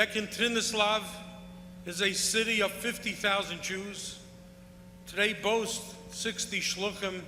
Trinislav is a city of 50,000 Jews. Today boasts 60 Shluchim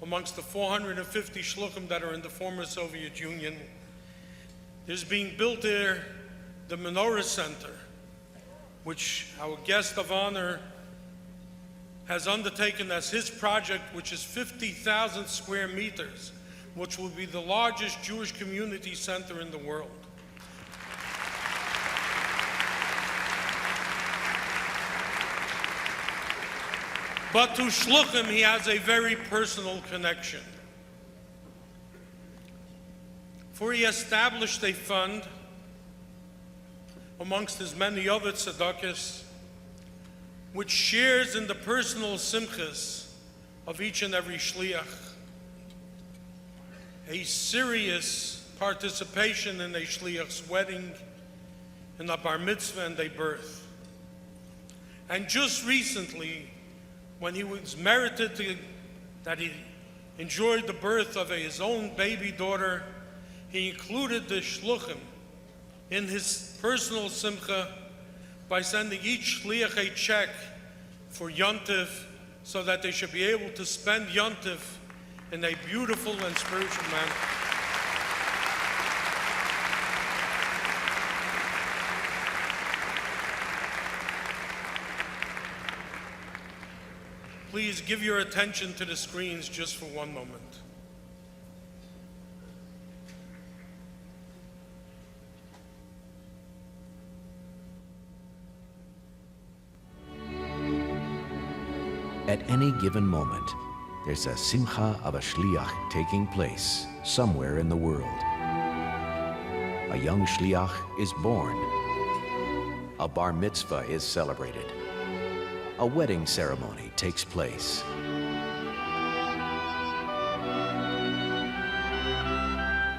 amongst the 450 Shluchim that are in the former Soviet Union. There's being built there the Menorah Center, which our guest of honor has undertaken as his project, which is 50,000 square meters, which will be the largest Jewish community center in the world. But to Shluchim, he has a very personal connection. For he established a fund amongst his many other tzedakahs, which shares in the personal simchas of each and every shliach. A serious participation in a shliach's wedding, in a bar mitzvah and a birth. And just recently, when he was merited that he enjoyed the birth of his own baby daughter, he included the shluchim in his personal simcha by sending each shliach a check for Yontif so that they should be able to spend Yontif in a beautiful and spiritual manner. Please give your attention to the screens just for one moment. At any given moment, there's a simcha of a shliach taking place somewhere in the world. A young shliach is born. A bar mitzvah is celebrated. A wedding ceremony takes place.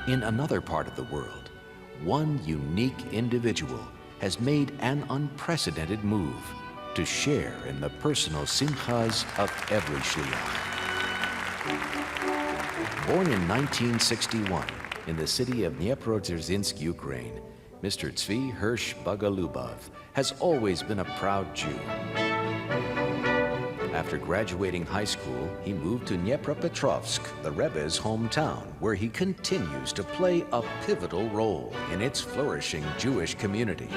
In another part of the world, one unique individual has made an unprecedented move to share in the personal simchas of every shliach. Born in 1961 in the city of Dnipro-Dzerzhinsk, Ukraine, Mr. Bogolubov has always been a proud Jew. After graduating high school, he moved to Dnipropetrovsk, the Rebbe's hometown, where he continues to play a pivotal role in its flourishing Jewish community.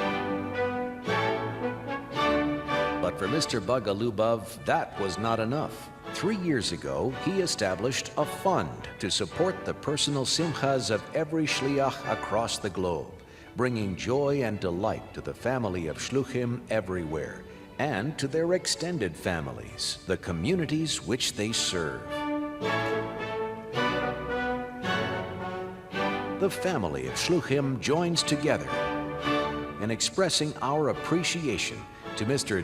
But for Mr. Bogolubov, that was not enough. 3 years ago, he established a fund to support the personal simchas of every shliach across the globe, bringing joy and delight to the family of shluchim everywhere, and to their extended families, the communities which they serve. The family of shluchim joins together in expressing our appreciation to Mr.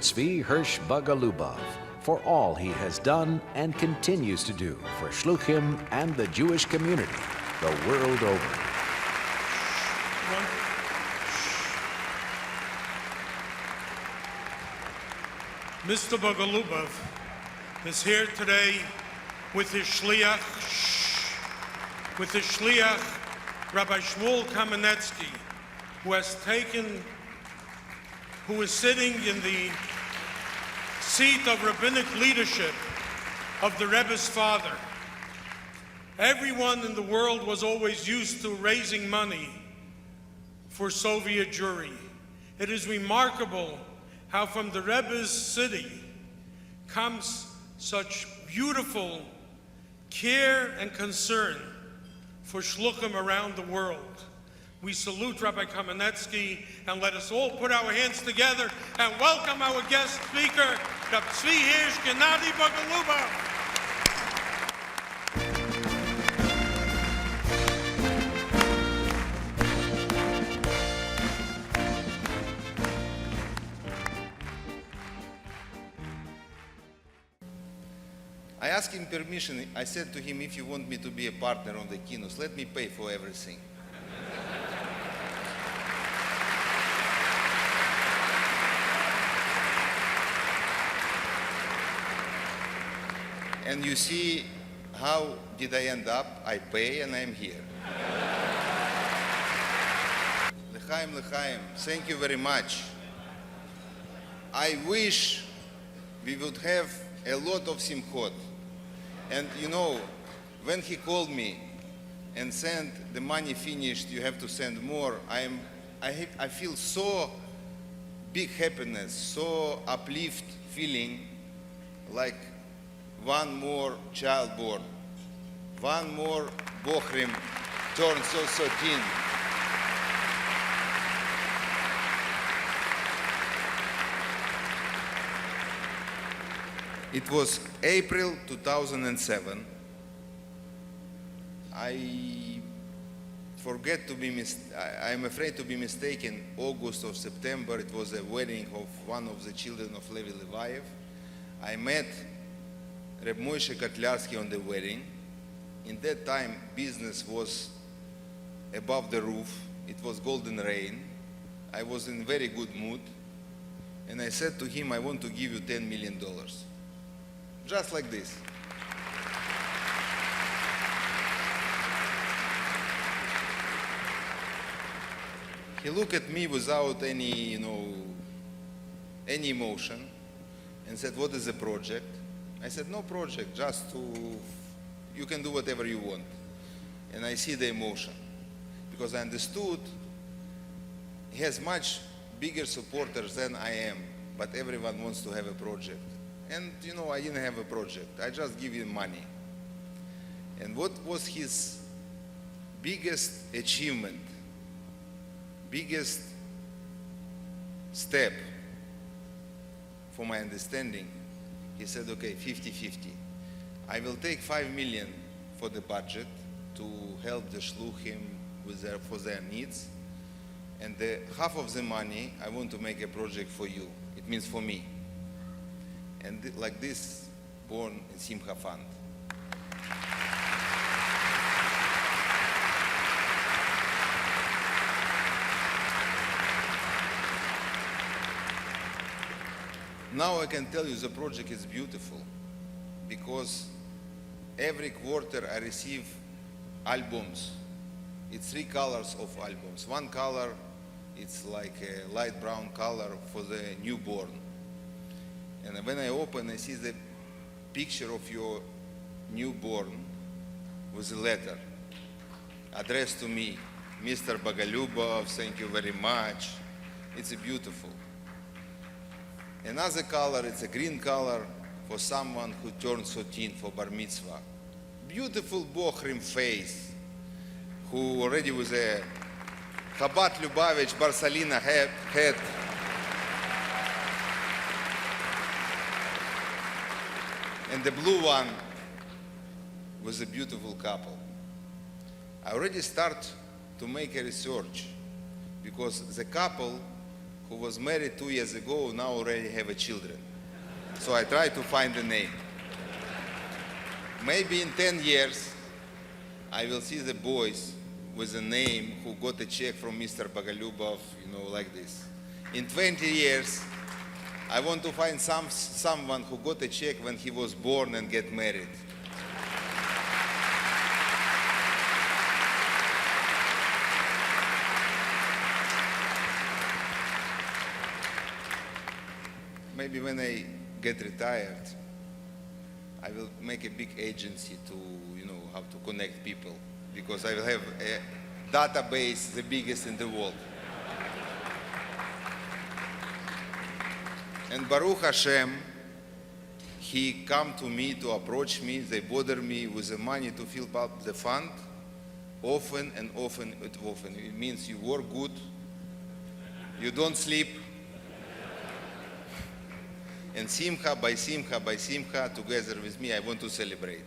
Bogolubov for all he has done and continues to do for shluchim and the Jewish community the world over. Mr. Bogolubov is here today with his shliach, Rabbi Shmuel Kamenetsky, who is sitting in the seat of rabbinic leadership of the Rebbe's father. Everyone in the world was always used to raising money for Soviet Jewry. It is remarkable how from the Rebbe's city comes such beautiful care and concern for shluchim around the world. We salute Rabbi Kamenetsky, and let us all put our hands together and welcome our guest speaker, Rabbi Gennady Bogolubov. I asked him permission. I said to him, if you want me to be a partner on the kinos, let me pay for everything. And you see, how did I end up? I pay and I'm here. L'chaim, l'chaim. Thank you very much. I wish we would have a lot of simchot. And you know, when he called me and said the money finished, you have to send more, I feel so big happiness, so uplift feeling, like one more child born, one more Bochrim turned so 13. It was April 2007. I'm afraid to be mistaken, August or September. It was a wedding of one of the children of Levi Levayev. I met Reb Moshe Kotliarsky on the wedding. In that time, business was above the roof. It was golden rain. I was in very good mood. And I said to him, I want to give you $10 million. Just like this. He looked at me without any emotion and said, what is the project? I said, no project, you can do whatever you want. And I see the emotion. Because I understood he has much bigger supporters than I am, but everyone wants to have a project. And I didn't have a project. I just give him money. And what was his biggest achievement, biggest step for my understanding? He said, okay, 50-50. I will take 5 million for the budget to help the Shluchim for their needs. And the half of the money, I want to make a project for you. It means for me. And like this, born in Simcha Fund. Now I can tell you the project is beautiful because every quarter I receive albums. It's 3 colors of albums. One color, it's like a light brown color for the newborn. And when I open, I see the picture of your newborn with a letter addressed to me, Mr. Bogolubov, thank you very much. It's beautiful. Another color, it's a green color for someone who turned 13 for bar mitzvah. Beautiful Bochrim face, who already with a Chabad Lubavitch Barsalina head. And the blue one was a beautiful couple. I already start to make a research because the couple who was married 2 years ago now already have a children. So I try to find the name. Maybe in 10 years, I will see the boys with a name who got a check from Mr. Bogolubov, like this. In 20 years, I want to find someone who got a check when he was born and get married. Maybe when I get retired, I will make a big agency to, how to connect people, because I will have a database, the biggest in the world. And Baruch Hashem, he come to me to approach me, they bother me with the money to fill up the fund, often and often and often. It means you work good, you don't sleep, and simcha by simcha by simcha, together with me, I want to celebrate.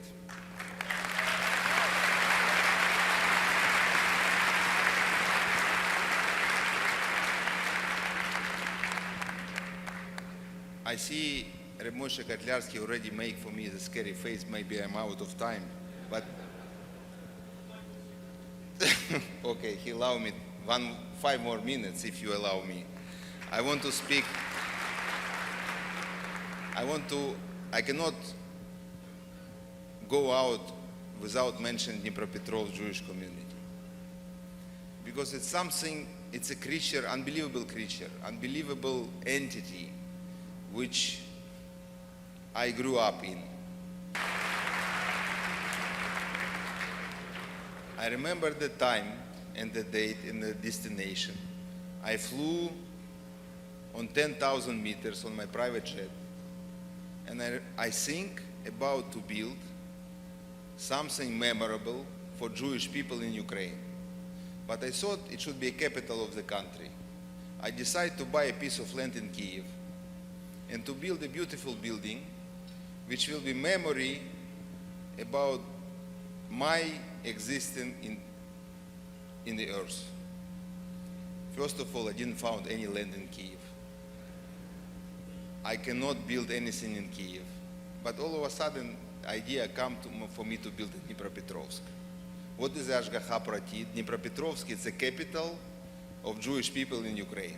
I see Reb Moshe Kotliarsky already make for me the scary face. Maybe I'm out of time, but okay, he allow me 5 more minutes if you allow me. I want to speak. I cannot go out without mentioning Dnipropetrovsk Jewish community, because it's something it's a creature, unbelievable entity, which I grew up in. I remember the time and the date and the destination. I flew on 10,000 meters on my private jet, and I think about to build something memorable for Jewish people in Ukraine. But I thought it should be a capital of the country. I decided to buy a piece of land in Kiev and to build a beautiful building which will be memory about my existence in the earth. First of all, I didn't find any land in Kiev. I cannot build anything in Kiev. But all of a sudden, idea came for me to build in Dnipropetrovsk. What is the Ashgacha Prati? Dnipropetrovsk is the capital of Jewish people in Ukraine.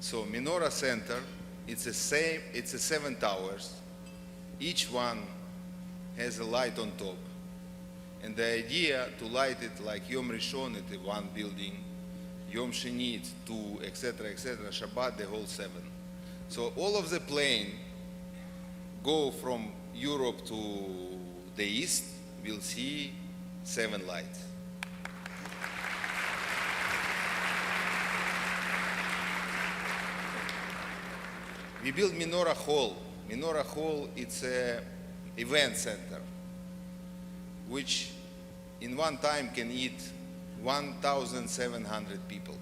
So Menorah Center, it's the same, it's a 7 towers. Each one has a light on top. And the idea to light it like Yom Rishon at the one building, Yom Sheni it's 2, etc., Shabbat the whole 7. So all of the plane go from Europe to the east, we'll see 7 lights. We built Menorah Hall. Menorah Hall, it's an event center, which in one time can eat 1,700 people.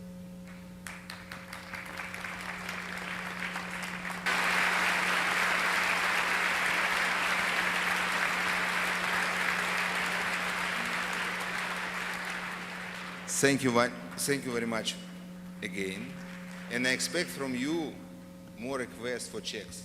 Thank you very much again, and I expect from you more requests for checks.